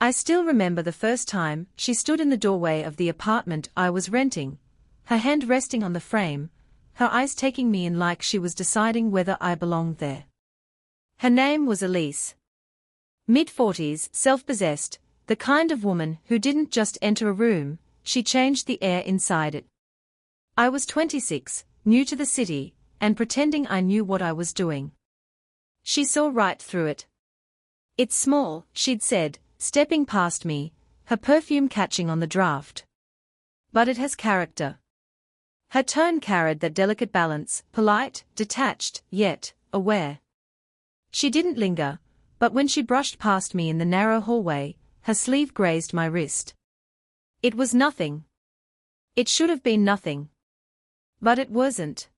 I still remember the first time she stood in the doorway of the apartment I was renting, her hand resting on the frame, her eyes taking me in like she was deciding whether I belonged there. Her name was Elise. Mid-40s, self-possessed, the kind of woman who didn't just enter a room, she changed the air inside it. I was 26, new to the city, and pretending I knew what I was doing. She saw right through it. "It's small," she'd said, stepping past me, her perfume catching on the draft. "But it has character." Her tone carried that delicate balance, polite, detached, yet aware. She didn't linger, but when she brushed past me in the narrow hallway, her sleeve grazed my wrist. It was nothing. It should have been nothing. But it wasn't.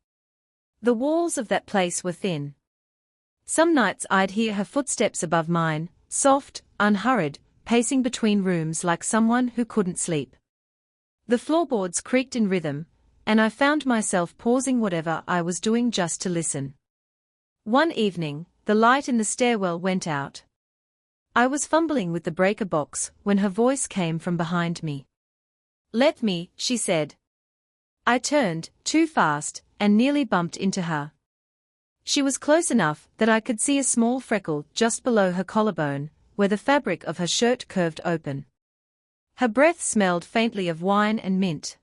The walls of that place were thin. Some nights I'd hear her footsteps above mine, soft, unhurried, pacing between rooms like someone who couldn't sleep. The floorboards creaked in rhythm, and I found myself pausing whatever I was doing just to listen. One evening, the light in the stairwell went out. I was fumbling with the breaker box when her voice came from behind me. "Let me," she said. I turned, too fast, and nearly bumped into her. She was close enough that I could see a small freckle just below her collarbone, where the fabric of her shirt curved open. Her breath smelled faintly of wine and mint.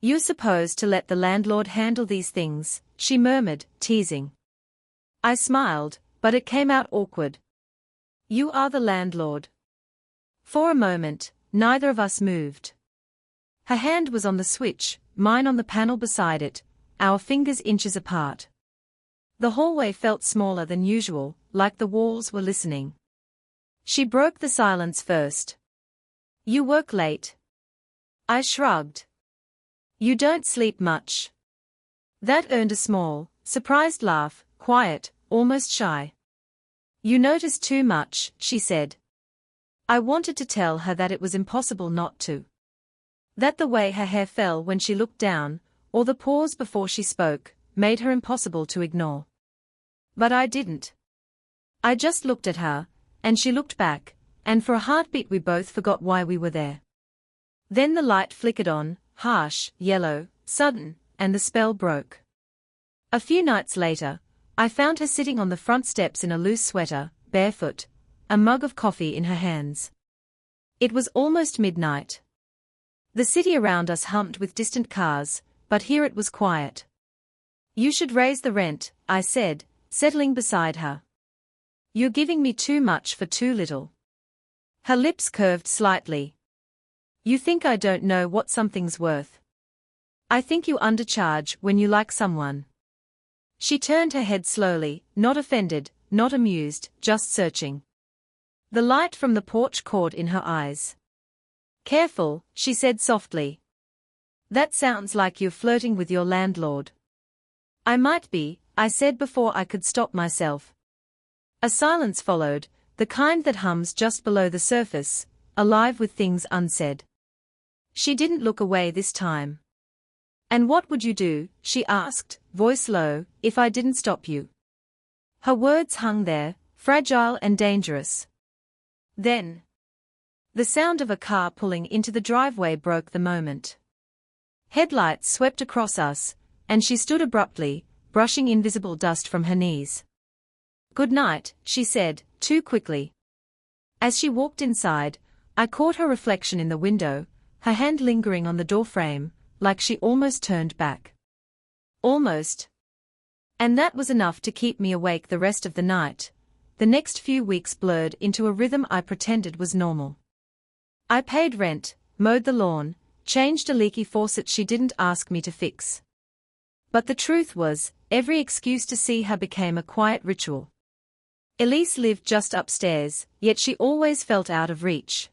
"You're supposed to let the landlord handle these things," she murmured, teasing. I smiled, but it came out awkward. "You are the landlord." For a moment, neither of us moved. Her hand was on the switch, mine on the panel beside it, our fingers inches apart. The hallway felt smaller than usual, like the walls were listening. She broke the silence first. "You work late." I shrugged. "You don't sleep much." That earned a small, surprised laugh, quiet, almost shy. "You notice too much," she said. I wanted to tell her that it was impossible not to. That the way her hair fell when she looked down, or the pause before she spoke, made her impossible to ignore. But I didn't. I just looked at her, and she looked back, and for a heartbeat we both forgot why we were there. Then the light flickered on, harsh, yellow, sudden, and the spell broke. A few nights later, I found her sitting on the front steps in a loose sweater, barefoot, a mug of coffee in her hands. It was almost midnight. The city around us hummed with distant cars, but here it was quiet. "You should raise the rent," I said, settling beside her. "You're giving me too much for too little." Her lips curved slightly. "You think I don't know what something's worth. I think you undercharge when you like someone." She turned her head slowly, not offended, not amused, just searching. The light from the porch caught in her eyes. "Careful," she said softly. "That sounds like you're flirting with your landlord." "I might be," I said before I could stop myself. A silence followed, the kind that hums just below the surface, alive with things unsaid. She didn't look away this time. "And what would you do," she asked, voice low, "if I didn't stop you?" Her words hung there, fragile and dangerous. Then, the sound of a car pulling into the driveway broke the moment. Headlights swept across us, and she stood abruptly, brushing invisible dust from her knees. "Good night," she said, too quickly. As she walked inside, I caught her reflection in the window, her hand lingering on the doorframe, like she almost turned back. Almost. And that was enough to keep me awake the rest of the night. The next few weeks blurred into a rhythm I pretended was normal. I paid rent, mowed the lawn, changed a leaky faucet she didn't ask me to fix. But the truth was, every excuse to see her became a quiet ritual. Elise lived just upstairs, yet she always felt out of reach.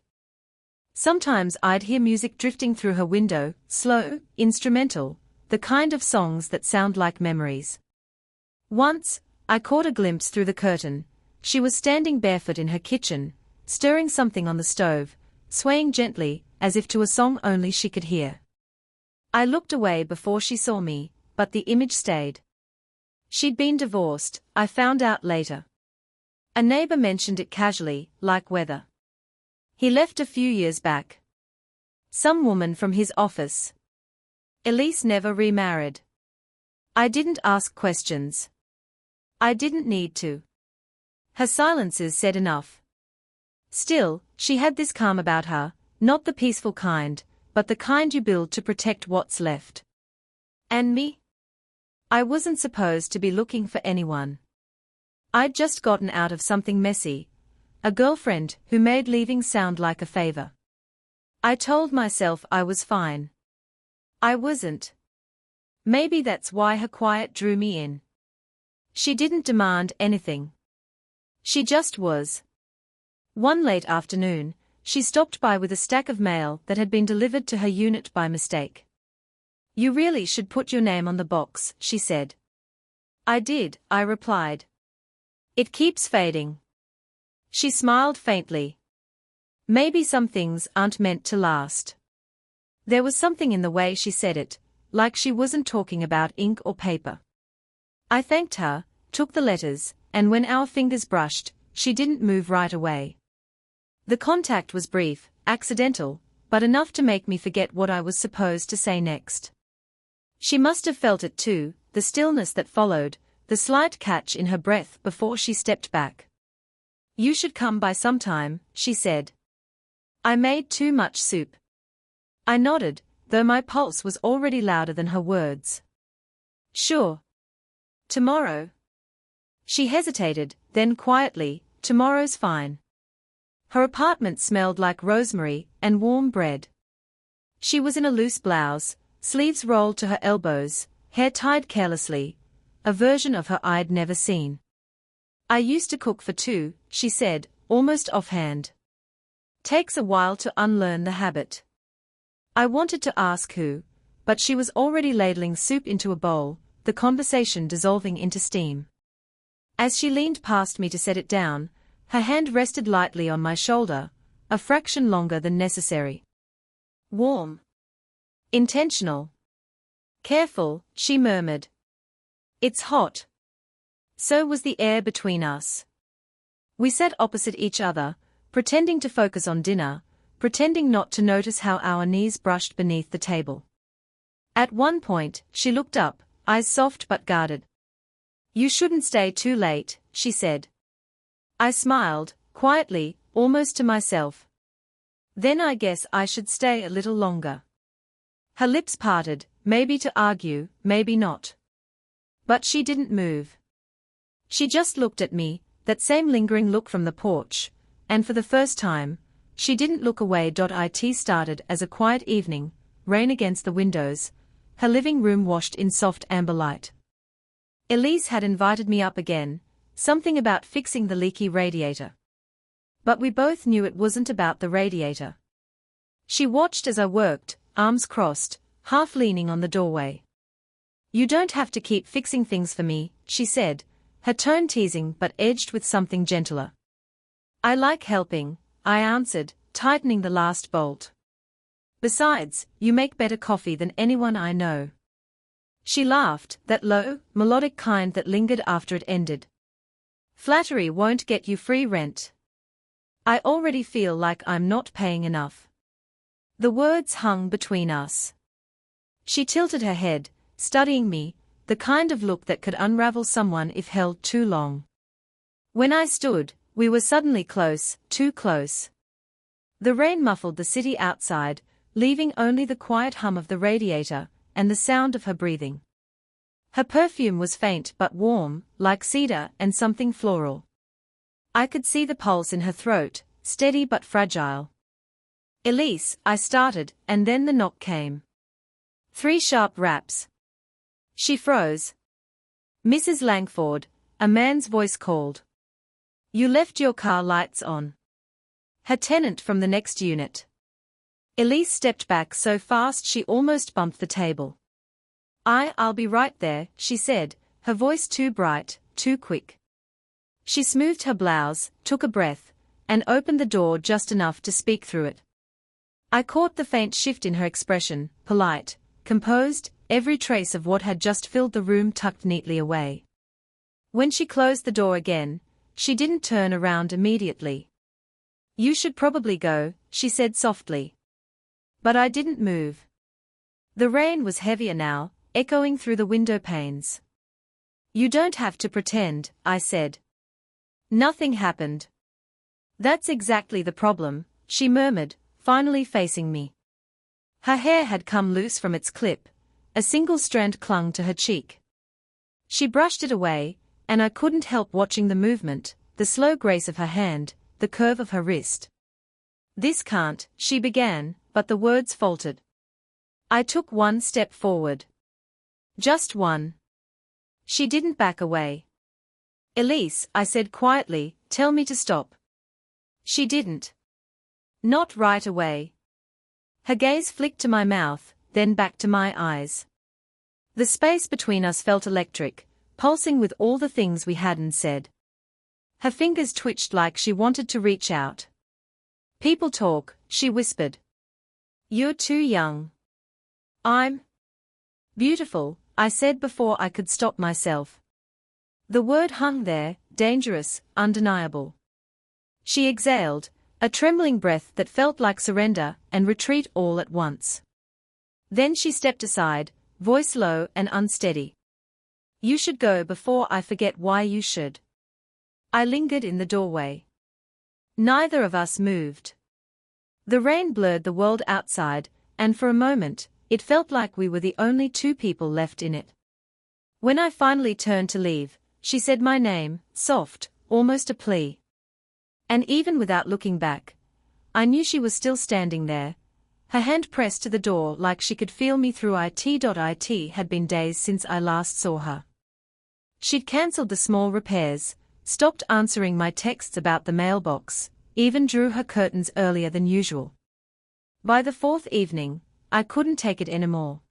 Sometimes I'd hear music drifting through her window, slow, instrumental, the kind of songs that sound like memories. Once, I caught a glimpse through the curtain. She was standing barefoot in her kitchen, stirring something on the stove, swaying gently, as if to a song only she could hear. I looked away before she saw me, but the image stayed. She'd been divorced, I found out later. A neighbor mentioned it casually, like weather. He left a few years back. Some woman from his office. Elise never remarried. I didn't ask questions. I didn't need to. Her silences said enough. Still, she had this calm about her, not the peaceful kind, but the kind you build to protect what's left. And me? I wasn't supposed to be looking for anyone. I'd just gotten out of something messy. A girlfriend who made leaving sound like a favor. I told myself I was fine. I wasn't. Maybe that's why her quiet drew me in. She didn't demand anything. She just was. One late afternoon, she stopped by with a stack of mail that had been delivered to her unit by mistake. "You really should put your name on the box," she said. "I did," I replied. "It keeps fading." She smiled faintly. Maybe some things aren't meant to last. There was something in the way she said it, like she wasn't talking about ink or paper. I thanked her, took the letters, and when our fingers brushed, she didn't move right away. The contact was brief, accidental, but enough to make me forget what I was supposed to say next. She must have felt it too, the stillness that followed, the slight catch in her breath before she stepped back. "You should come by sometime," she said. "I made too much soup." I nodded, though my pulse was already louder than her words. "Sure. Tomorrow?" She hesitated, then quietly, "Tomorrow's fine." Her apartment smelled like rosemary and warm bread. She was in a loose blouse, sleeves rolled to her elbows, hair tied carelessly, a version of her I'd never seen. "I used to cook for two," she said, almost offhand. "Takes a while to unlearn the habit." I wanted to ask who, but she was already ladling soup into a bowl, the conversation dissolving into steam. As she leaned past me to set it down, her hand rested lightly on my shoulder, a fraction longer than necessary. "Warm. Intentional. Careful," she murmured. "It's hot." So was the air between us. We sat opposite each other, pretending to focus on dinner, pretending not to notice how our knees brushed beneath the table. At one point, she looked up, eyes soft but guarded. "You shouldn't stay too late," she said. I smiled, quietly, almost to myself. "Then I guess I should stay a little longer." Her lips parted, maybe to argue, maybe not. But she didn't move. She just looked at me, that same lingering look from the porch, and for the first time, she didn't look away. It started as a quiet evening, rain against the windows, her living room washed in soft amber light. Elise had invited me up again, something about fixing the leaky radiator. But we both knew it wasn't about the radiator. She watched as I worked, arms crossed, half leaning on the doorway. "You don't have to keep fixing things for me," she said, her tone teasing but edged with something gentler. "I like helping," I answered, tightening the last bolt. "Besides, you make better coffee than anyone I know." She laughed, that low, melodic kind that lingered after it ended. "Flattery won't get you free rent. I already feel like I'm not paying enough." The words hung between us. She tilted her head, studying me, the kind of look that could unravel someone if held too long. When I stood, we were suddenly close, too close. The rain muffled the city outside, leaving only the quiet hum of the radiator, and the sound of her breathing. Her perfume was faint but warm, like cedar and something floral. I could see the pulse in her throat, steady but fragile. "Elise," I started, and then the knock came. 3 sharp raps. She froze. "Mrs. Langford," a man's voice called. "You left your car lights on." Her tenant from the next unit. Elise stepped back so fast she almost bumped the table. I'll be right there," she said, her voice too bright, too quick. She smoothed her blouse, took a breath, and opened the door just enough to speak through it. I caught the faint shift in her expression, polite, composed, every trace of what had just filled the room tucked neatly away. When she closed the door again, she didn't turn around immediately. You should probably go, she said softly. But I didn't move. The rain was heavier now, echoing through the window panes. You don't have to pretend, I said. Nothing happened. That's exactly the problem, she murmured, finally facing me. Her hair had come loose from its clip. A single strand clung to her cheek. She brushed it away, and I couldn't help watching the movement, the slow grace of her hand, the curve of her wrist. This can't, she began, but the words faltered. I took one step forward. Just one. She didn't back away. Elise, I said quietly, tell me to stop. She didn't. Not right away. Her gaze flicked to my mouth, then back to my eyes. The space between us felt electric, pulsing with all the things we hadn't said. Her fingers twitched like she wanted to reach out. People talk, she whispered. You're too young. I'm beautiful, I said before I could stop myself. The word hung there, dangerous, undeniable. She exhaled, a trembling breath that felt like surrender and retreat all at once. Then she stepped aside, voice low and unsteady. You should go before I forget why you should. I lingered in the doorway. Neither of us moved. The rain blurred the world outside, and for a moment, it felt like we were the only two people left in it. When I finally turned to leave, she said my name, soft, almost a plea. And even without looking back, I knew she was still standing there, her hand pressed to the door like she could feel me through it. It had been days since I last saw her. She'd cancelled the small repairs, stopped answering my texts about the mailbox, even drew her curtains earlier than usual. By the fourth evening, I couldn't take it anymore.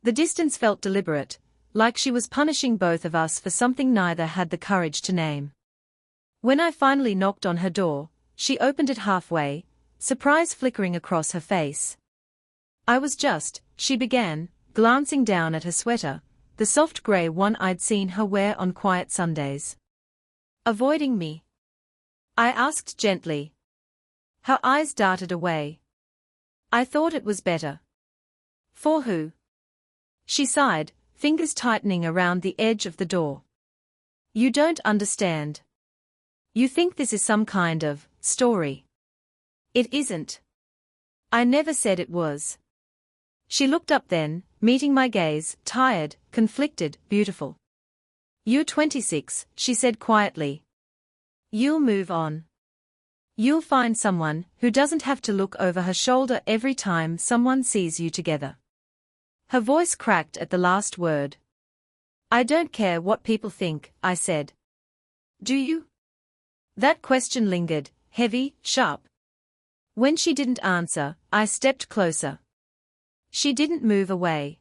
The distance felt deliberate, like she was punishing both of us for something neither had the courage to name. When I finally knocked on her door, she opened it halfway, surprise flickering across her face. She began, glancing down at her sweater, the soft grey one I'd seen her wear on quiet Sundays. Avoiding me? I asked gently. Her eyes darted away. I thought it was better. For who? She sighed, fingers tightening around the edge of the door. You don't understand. You think this is some kind of story. It isn't. I never said it was. She looked up then, meeting my gaze, tired, conflicted, beautiful. You're 26, she said quietly. You'll move on. You'll find someone who doesn't have to look over her shoulder every time someone sees you together. Her voice cracked at the last word. I don't care what people think, I said. Do you? That question lingered, heavy, sharp. When she didn't answer, I stepped closer. She didn't move away.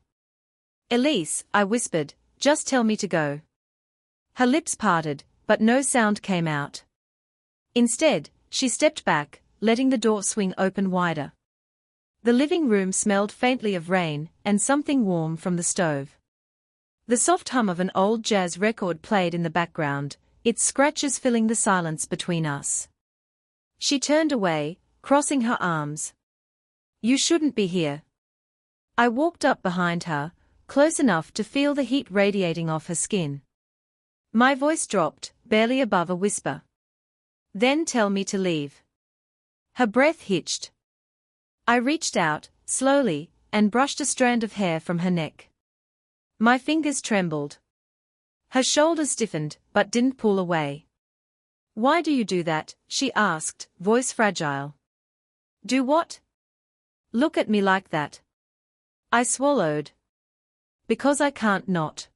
Elise, I whispered, just tell me to go. Her lips parted, but no sound came out. Instead, she stepped back, letting the door swing open wider. The living room smelled faintly of rain and something warm from the stove. The soft hum of an old jazz record played in the background, its scratches filling the silence between us. She turned away, crossing her arms. You shouldn't be here. I walked up behind her, close enough to feel the heat radiating off her skin. My voice dropped, barely above a whisper. Then tell me to leave. Her breath hitched. I reached out, slowly, and brushed a strand of hair from her neck. My fingers trembled. Her shoulders stiffened, but didn't pull away. Why do you do that? She asked, voice fragile. Do what? Look at me like that. I swallowed. Because I can't not.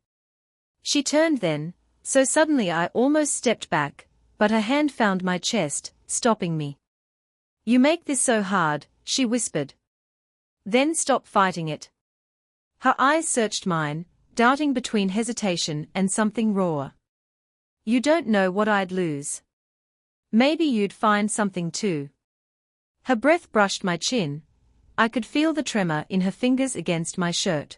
She turned then, so suddenly I almost stepped back, but her hand found my chest, stopping me. You make this so hard, she whispered. Then stop fighting it. Her eyes searched mine, darting between hesitation and something rawer. You don't know what I'd lose. Maybe you'd find something too. Her breath brushed my chin. I could feel the tremor in her fingers against my shirt.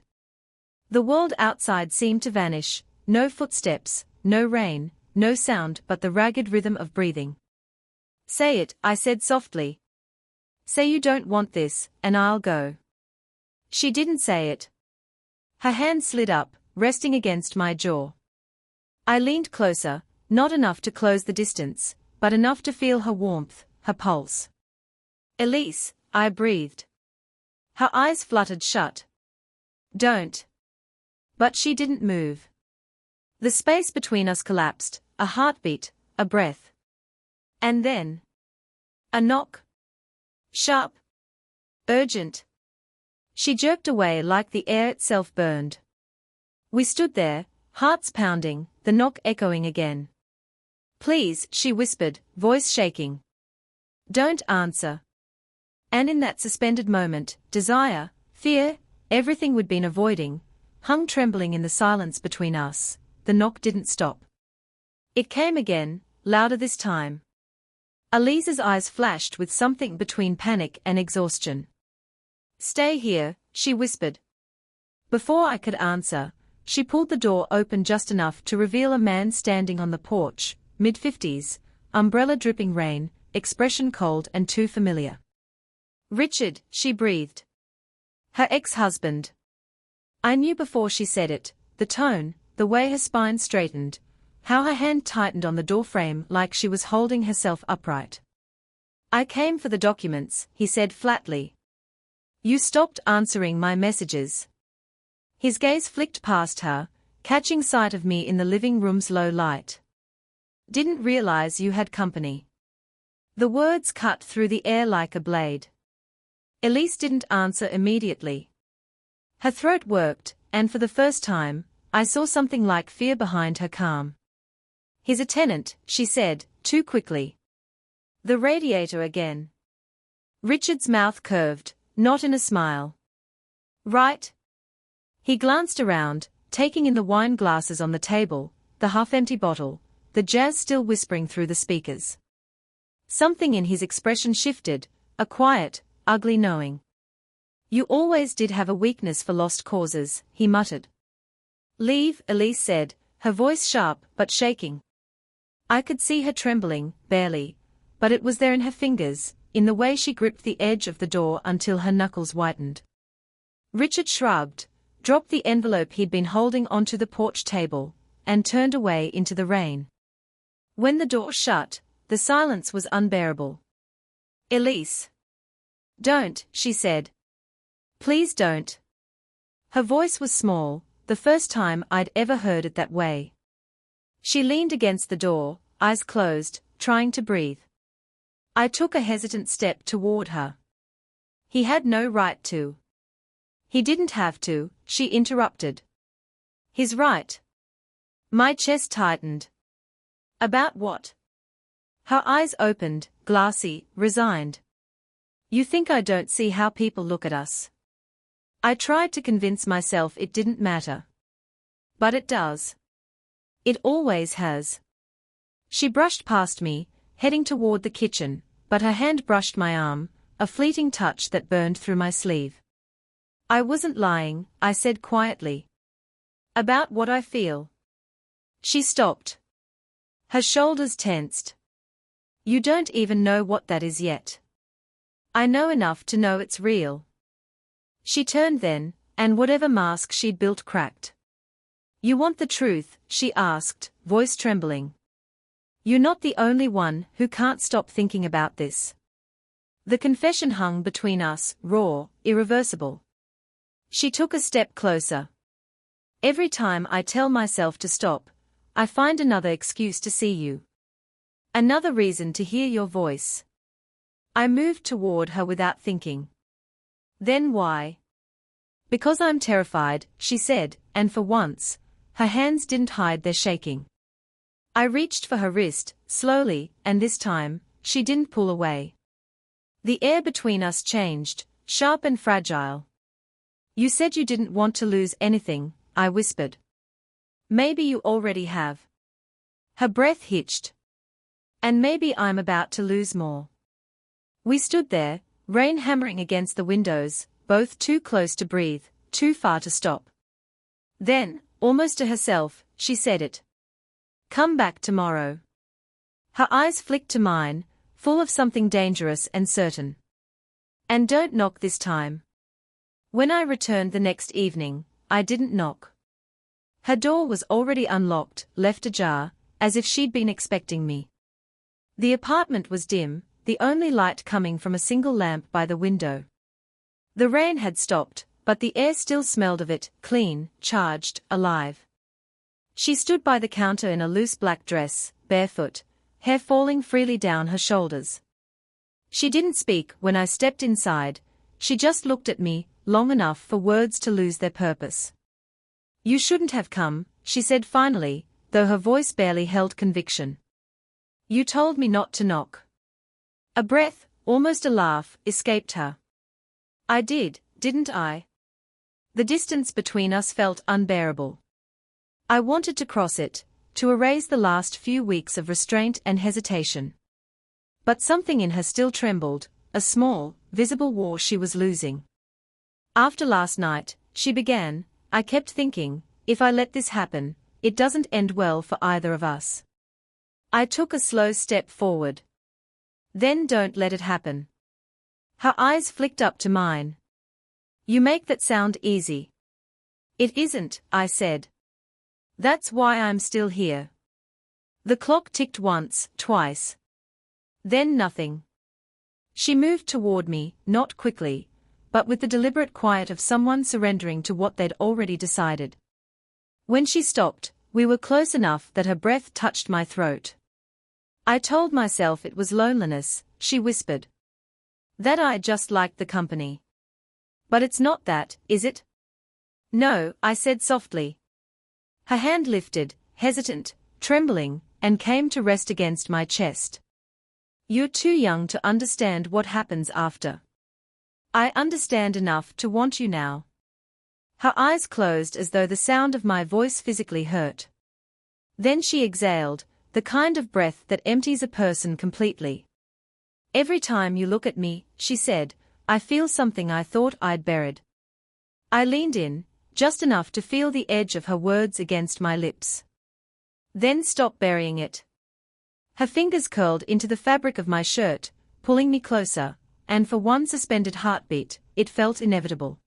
The world outside seemed to vanish, no footsteps, no rain, no sound but the ragged rhythm of breathing. Say it, I said softly. Say you don't want this, and I'll go. She didn't say it. Her hand slid up, resting against my jaw. I leaned closer, not enough to close the distance, but enough to feel her warmth, her pulse. Elise, I breathed. Her eyes fluttered shut. Don't. But she didn't move. The space between us collapsed, a heartbeat, a breath. And then. A knock. Sharp. Urgent. She jerked away like the air itself burned. We stood there, hearts pounding, the knock echoing again. Please, she whispered, voice shaking. Don't answer. And in that suspended moment, desire, fear, everything we'd been avoiding, hung trembling in the silence between us. The knock didn't stop. It came again, louder this time. Elise's eyes flashed with something between panic and exhaustion. Stay here, she whispered. Before I could answer, she pulled the door open just enough to reveal a man standing on the porch, mid-50s, umbrella dripping rain, expression cold and too familiar. Richard, she breathed. Her ex-husband. I knew before she said it, the tone, the way her spine straightened, how her hand tightened on the doorframe like she was holding herself upright. I came for the documents, he said flatly. You stopped answering my messages. His gaze flicked past her, catching sight of me in the living room's low light. Didn't realize you had company. The words cut through the air like a blade. Elise didn't answer immediately. Her throat worked, and for the first time, I saw something like fear behind her calm. He's a tenant, she said, too quickly. The radiator again. Richard's mouth curved, not in a smile. Right? He glanced around, taking in the wine glasses on the table, the half-empty bottle, the jazz still whispering through the speakers. Something in his expression shifted, a quiet, ugly knowing. You always did have a weakness for lost causes, he muttered. Leave, Elise said, her voice sharp but shaking. I could see her trembling, barely, but it was there in her fingers, in the way she gripped the edge of the door until her knuckles whitened. Richard shrugged, dropped the envelope he'd been holding onto the porch table, and turned away into the rain. When the door shut, the silence was unbearable. Elise. Don't, she said. Please don't. Her voice was small, the first time I'd ever heard it that way. She leaned against the door, eyes closed, trying to breathe. I took a hesitant step toward her. He had no right to. He didn't have to, she interrupted. He's right. My chest tightened. About what? Her eyes opened, glassy, resigned. You think I don't see how people look at us? I tried to convince myself it didn't matter. But it does. It always has. She brushed past me, heading toward the kitchen, but her hand brushed my arm, a fleeting touch that burned through my sleeve. I wasn't lying, I said quietly. About what I feel. She stopped. Her shoulders tensed. You don't even know what that is yet. I know enough to know it's real. She turned then, and whatever mask she'd built cracked. You want the truth, she asked, voice trembling. You're not the only one who can't stop thinking about this. The confession hung between us, raw, irreversible. She took a step closer. Every time I tell myself to stop, I find another excuse to see you. Another reason to hear your voice. I moved toward her without thinking. Then why? Because I'm terrified, she said, and for once, her hands didn't hide their shaking. I reached for her wrist, slowly, and this time, she didn't pull away. The air between us changed, sharp and fragile. You said you didn't want to lose anything, I whispered. Maybe you already have. Her breath hitched. And maybe I'm about to lose more. We stood there, rain hammering against the windows, both too close to breathe, too far to stop. Then, almost to herself, she said it. Come back tomorrow. Her eyes flicked to mine, full of something dangerous and certain. And don't knock this time. When I returned the next evening, I didn't knock. Her door was already unlocked, left ajar, as if she'd been expecting me. The apartment was dim, the only light coming from a single lamp by the window. The rain had stopped, but the air still smelled of it, clean, charged, alive. She stood by the counter in a loose black dress, barefoot, hair falling freely down her shoulders. She didn't speak when I stepped inside, she just looked at me, long enough for words to lose their purpose. "You shouldn't have come," she said finally, though her voice barely held conviction. "You told me not to knock." A breath, almost a laugh, escaped her. "I did, didn't I?" The distance between us felt unbearable. I wanted to cross it, to erase the last few weeks of restraint and hesitation. But something in her still trembled, a small, visible war she was losing. "After last night," she began, "I kept thinking, if I let this happen, it doesn't end well for either of us." I took a slow step forward. "Then don't let it happen." Her eyes flicked up to mine. "You make that sound easy." "It isn't," I said. "That's why I'm still here." The clock ticked once, twice. Then nothing. She moved toward me, not quickly, but with the deliberate quiet of someone surrendering to what they'd already decided. When she stopped, we were close enough that her breath touched my throat. "I told myself it was loneliness," she whispered. "That I just liked the company. But it's not that, is it?" "No," I said softly. Her hand lifted, hesitant, trembling, and came to rest against my chest. "You're too young to understand what happens after." "I understand enough to want you now." Her eyes closed as though the sound of my voice physically hurt. Then she exhaled, the kind of breath that empties a person completely. "Every time you look at me," she said, "I feel something I thought I'd buried." I leaned in, just enough to feel the edge of her words against my lips. "Then stop burying it." Her fingers curled into the fabric of my shirt, pulling me closer, and for one suspended heartbeat, it felt inevitable.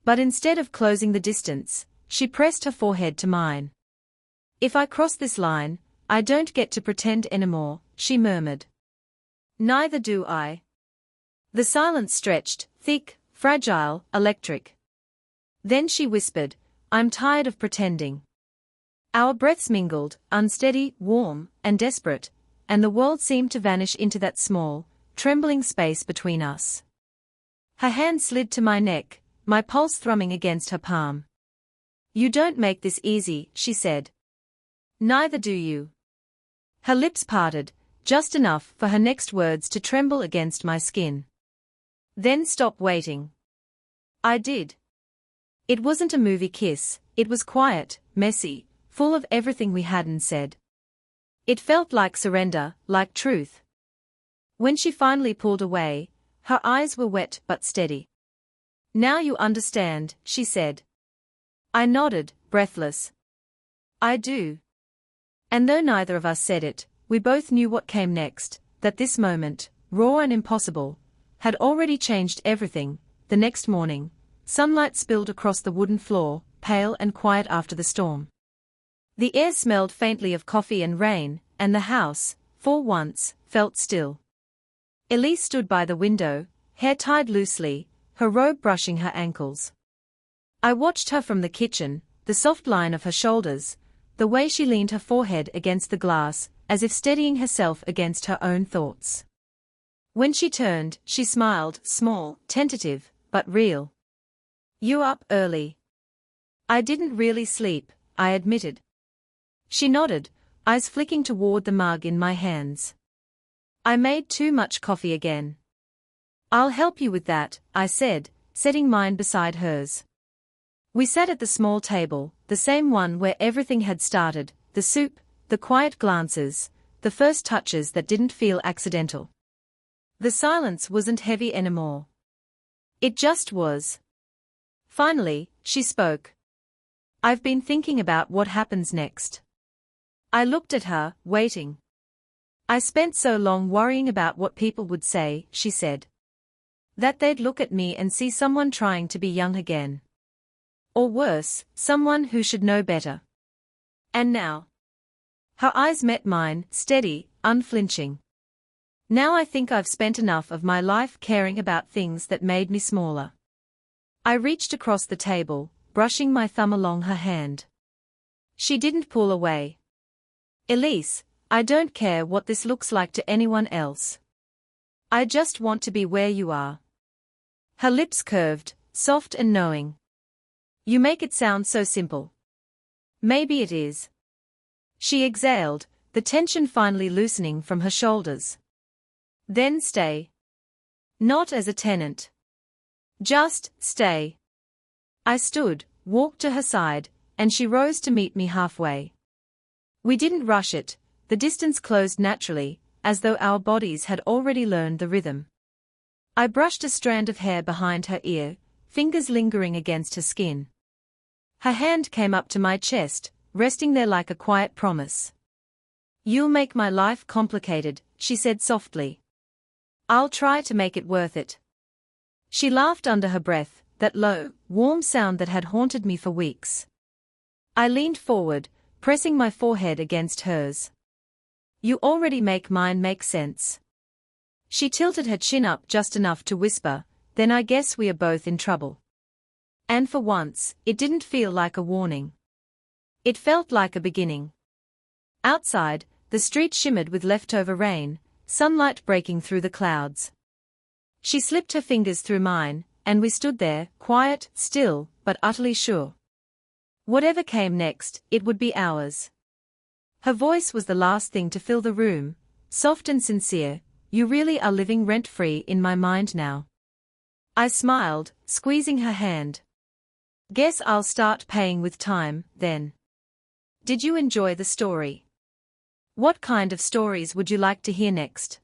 But instead of closing the distance, she pressed her forehead to mine. "If I cross this line, I don't get to pretend anymore," she murmured. "Neither do I." The silence stretched, thick, fragile, electric. Then she whispered, "I'm tired of pretending." Our breaths mingled, unsteady, warm, and desperate, and the world seemed to vanish into that small, trembling space between us. Her hand slid to my neck, my pulse thrumming against her palm. "You don't make this easy," she said. "Neither do you." Her lips parted, just enough for her next words to tremble against my skin. "Then stop waiting." I did. It wasn't a movie kiss, it was quiet, messy, full of everything we hadn't said. It felt like surrender, like truth. When she finally pulled away, her eyes were wet but steady. "Now you understand," she said. I nodded, breathless. "I do." And though neither of us said it, we both knew what came next, that this moment, raw and impossible, had already changed everything. The next morning, sunlight spilled across the wooden floor, pale and quiet after the storm. The air smelled faintly of coffee and rain, and the house, for once, felt still. Elise stood by the window, hair tied loosely, her robe brushing her ankles. I watched her from the kitchen, the soft line of her shoulders, the way she leaned her forehead against the glass, as if steadying herself against her own thoughts. When she turned, she smiled, small, tentative, but real. "You up early?" "I didn't really sleep," I admitted. She nodded, eyes flicking toward the mug in my hands. "I made too much coffee again." "I'll help you with that," I said, setting mine beside hers. We sat at the small table, the same one where everything had started, the soup, the quiet glances, the first touches that didn't feel accidental. The silence wasn't heavy anymore. It just was. Finally, she spoke. "I've been thinking about what happens next." I looked at her, waiting. I spent so long worrying about what people would say, she said. That they'd look at me and see someone trying to be young again. Or worse, someone who should know better. And now? Her eyes met mine, steady, unflinching. Now I think I've spent enough of my life caring about things that made me smaller. I reached across the table, brushing my thumb along her hand. She didn't pull away. Elise, I don't care what this looks like to anyone else. I just want to be where you are. Her lips curved, soft and knowing. You make it sound so simple. Maybe it is. She exhaled, the tension finally loosening from her shoulders. Then stay. Not as a tenant. Just stay. I stood, walked to her side, and she rose to meet me halfway. We didn't rush it, the distance closed naturally, as though our bodies had already learned the rhythm. I brushed a strand of hair behind her ear, fingers lingering against her skin. Her hand came up to my chest, resting there like a quiet promise. You'll make my life complicated, she said softly. I'll try to make it worth it. She laughed under her breath, that low, warm sound that had haunted me for weeks. I leaned forward, pressing my forehead against hers. You already make mine make sense. She tilted her chin up just enough to whisper, then I guess we are both in trouble. And for once, it didn't feel like a warning. It felt like a beginning. Outside, the street shimmered with leftover rain, sunlight breaking through the clouds. She slipped her fingers through mine, and we stood there, quiet, still, but utterly sure. Whatever came next, it would be ours. Her voice was the last thing to fill the room, soft and sincere. You really are living rent-free in my mind now. I smiled, squeezing her hand. Guess I'll start paying with time, then. Did you enjoy the story? What kind of stories would you like to hear next?